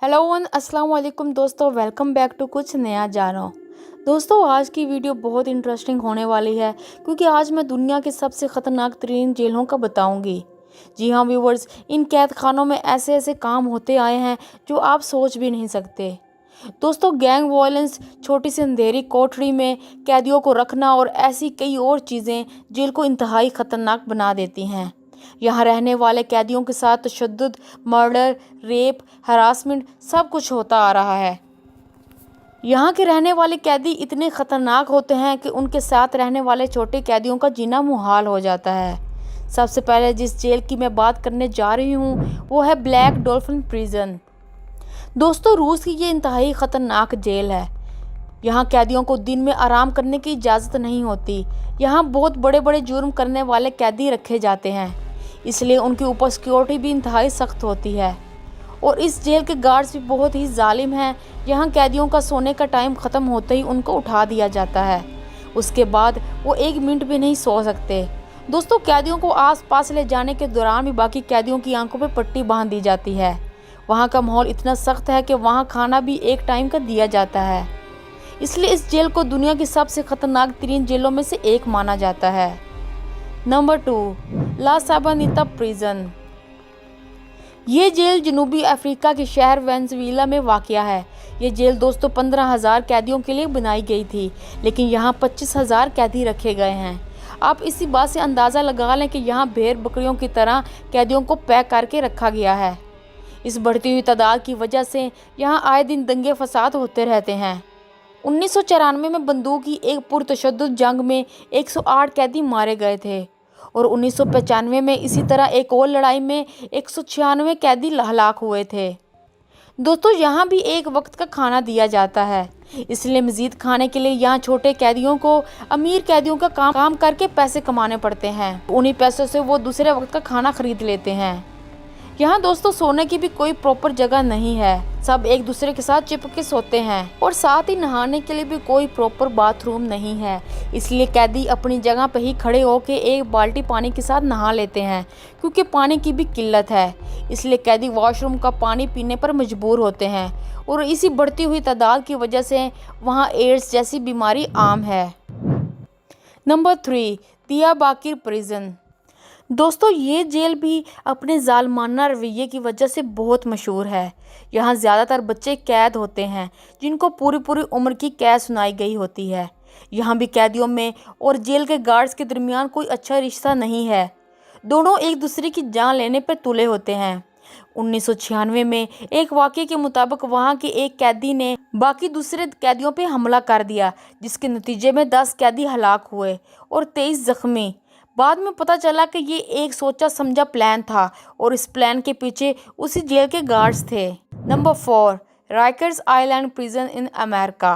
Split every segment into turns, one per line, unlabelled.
Hello one अस्सलाम वालेकुम दोस्तों, वेलकम बैक टू कुछ नया जानो। दोस्तों, आज की वीडियो बहुत इंटरेस्टिंग होने वाली है क्योंकि आज मैं दुनिया के सबसे ख़तरनाक तरीन जेलों का बताऊंगी। जी हाँ व्यूवर्स, इन कैद खानों में ऐसे ऐसे काम होते आए हैं जो आप सोच भी नहीं सकते। दोस्तों, गैंग वायलेंस, छोटी सी अंधेरी कोठरी में कैदियों को रखना और ऐसी कई और चीज़ें जेल को इंतहाई ख़तरनाक बना देती हैं। यहाँ रहने वाले कैदियों के साथ तशद्दुद, मर्डर, रेप, हरासमेंट सब कुछ होता आ रहा है। यहाँ के रहने वाले कैदी इतने ख़तरनाक होते हैं कि उनके साथ रहने वाले छोटे कैदियों का जीना मुहाल हो जाता है। सबसे पहले जिस जेल की मैं बात करने जा रही हूँ वो है ब्लैक डॉल्फिन प्रिजन। दोस्तों, रूस की ये इंतहाई ख़तरनाक जेल है। यहाँ कैदियों को दिन में आराम करने की इजाज़त नहीं होती। यहाँ बहुत बड़े बड़े जुर्म करने वाले कैदी रखे जाते हैं, इसलिए उनके ऊपर सिक्योरिटी भी इंतहाई सख्त होती है। और इस जेल के गार्ड्स भी बहुत ही जालिम हैं। यहाँ कैदियों का सोने का टाइम ख़त्म होते ही उनको उठा दिया जाता है। उसके बाद वो एक मिनट भी नहीं सो सकते। दोस्तों, कैदियों को आसपास ले जाने के दौरान भी बाकी कैदियों की आंखों पर पट्टी बांध दी जाती है। वहाँ का माहौल इतना सख्त है कि वहाँ खाना भी एक टाइम का दिया जाता है। इसलिए इस जेल को दुनिया की सबसे ख़तरनाक तरीन जेलों में से एक माना जाता है। नंबर 2, ला साबानिता प्रिजन। ये जेल जनूबी अफ्रीका के शहर वेनेजुएला में वाक़या है। ये जेल दोस्तों 15,000 कैदियों के लिए बनाई गई थी, लेकिन यहाँ 25,000 कैदी रखे गए हैं। आप इसी बात से अंदाज़ा लगा लें कि यहाँ भेड़ बकरियों की तरह कैदियों को पैक करके रखा गया है। इस बढ़ती हुई तादाद की वजह से यहाँ आए दिन दंगे फसाद होते रहते हैं। 1994 में बंदूक की एक पुरतशद्दुद जंग में 108 कैदी मारे गए थे और 1995 में इसी तरह एक और लड़ाई में 196 कैदी हलाक हुए थे। दोस्तों, यहाँ भी एक वक्त का खाना दिया जाता है, इसलिए मज़ीद खाने के लिए यहाँ छोटे कैदियों को अमीर कैदियों का काम करके पैसे कमाने पड़ते हैं। उन्हीं पैसों से वो दूसरे वक्त का खाना खरीद लेते हैं। यहाँ दोस्तों सोने की भी कोई प्रॉपर जगह नहीं है, सब एक दूसरे के साथ चिपक के सोते हैं और साथ ही नहाने के लिए भी कोई प्रॉपर बाथरूम नहीं है। इसलिए कैदी अपनी जगह पर ही खड़े होकर एक बाल्टी पानी के साथ नहा लेते हैं, क्योंकि पानी की भी किल्लत है। इसलिए कैदी वॉशरूम का पानी पीने पर मजबूर होते हैं और इसी बढ़ती हुई तादाद की वजह से वहाँ एड्स जैसी बीमारी आम है। Number 3, दियारबकिर prison. दोस्तों, ये जेल भी अपने जालमाना रवैये की वजह से बहुत मशहूर है। यहाँ ज़्यादातर बच्चे कैद होते हैं जिनको पूरी पूरी उम्र की कैद सुनाई गई होती है। यहाँ भी कैदियों में और जेल के गार्ड्स के दरमियान कोई अच्छा रिश्ता नहीं है। दोनों एक दूसरे की जान लेने पर तुले होते हैं। 1996 में एक वाक़ये के मुताबिक वहाँ के एक कैदी ने बाकी दूसरे कैदियों पर हमला कर दिया, जिसके नतीजे में 10 कैदी हलाक हुए और 23 जख्मी। बाद में पता चला कि ये एक सोचा समझा प्लान था और इस प्लान के पीछे उसी जेल के गार्ड्स थे। Number 4, Rikers Island prison in America.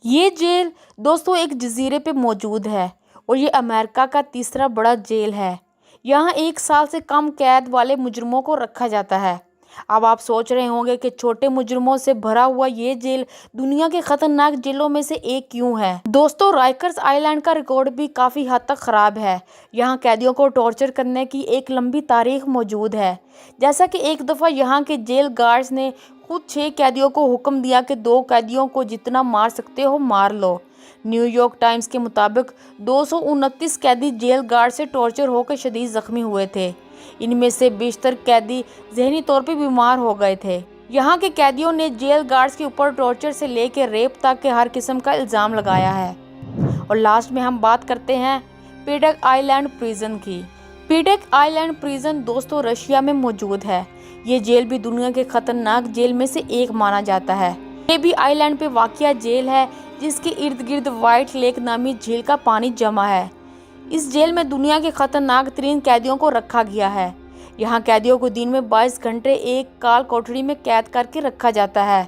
ये जेल दोस्तों एक जजीरे पे मौजूद है और ये अमेरिका का तीसरा बड़ा जेल है। यहाँ 1 साल से कम कैद वाले मुजरिमों को रखा जाता है। अब आप सोच रहे होंगे कि छोटे मुजरिमों से भरा हुआ ये जेल दुनिया के खतरनाक जेलों में से एक क्यों है। दोस्तों, राइकर्स आइलैंड का रिकॉर्ड भी काफ़ी हद तक ख़राब है। यहाँ कैदियों को टॉर्चर करने की एक लंबी तारीख मौजूद है। जैसा कि एक दफ़ा यहाँ के जेल गार्ड्स ने खुद 6 कैदियों को हुक्म दिया कि 2 कैदियों को जितना मार सकते हो मार लो। न्यूयॉर्क टाइम्स के मुताबिक 229 कैदी जेल गार्ड से टॉर्चर होकर शदीद ज़ख्मी हुए थे। इनमें से 20 कैदी जहनी तौर पर बीमार हो गए थे। यहाँ के कैदियों ने जेल गार्ड्स के ऊपर टॉर्चर से लेकर रेप तक के हर किस्म का इल्ज़ाम लगाया है। और लास्ट में हम बात करते हैं पीडक आइलैंड प्रिजन की। पीडक आइलैंड प्रिजन दोस्तों रशिया में मौजूद है। ये जेल भी दुनिया के खतरनाक जेल में से एक माना जाता है। ये भी आइलैंड पे वाक़या जेल है जिसके इर्द गिर्द वाइट लेक नामी झील का पानी जमा है। इस जेल में दुनिया के खतरनाक तरीन कैदियों को रखा गया है। यहाँ कैदियों को दिन में 22 घंटे एक काल कोठरी में कैद करके रखा जाता है,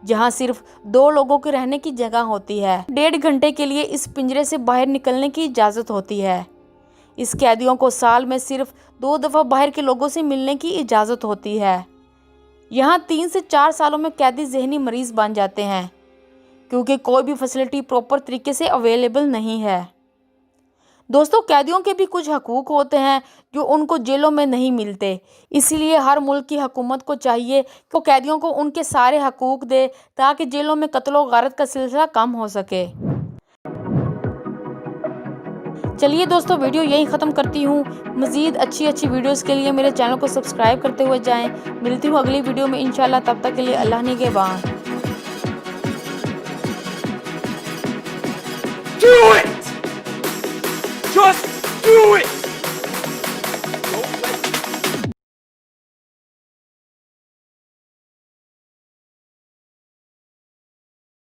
जहाँ सिर्फ 2 लोगों के रहने की जगह होती है। 1.5 घंटे के लिए इस पिंजरे से बाहर निकलने की इजाज़त होती है। इस कैदियों को साल में सिर्फ 2 दफ़ा बाहर के लोगों से मिलने की इजाज़त होती है। यहाँ 3 से 4 सालों में कैदी जहनी मरीज बन जाते हैं, क्योंकि कोई भी फैसिलिटी प्रॉपर तरीके से अवेलेबल नहीं है। दोस्तों, कैदियों के भी कुछ हकूक़ होते हैं जो उनको जेलों में नहीं मिलते। इसीलिए हर मुल्क की हुकूमत को चाहिए कि वो कैदियों को उनके सारे हकूक़ दे, ताकि जेलों में कत्ल व गारत का सिलसिला कम हो सके। चलिए दोस्तों, वीडियो यहीं ख़त्म करती हूँ। मज़ीद अच्छी अच्छी वीडियोज़ के लिए मेरे चैनल को सब्सक्राइब करते हुए जाएँ। मिलती हूँ अगली वीडियो में इंशाल्लाह। तब तक के लिए अल्लाह निगहबान।
Do it! Just do it!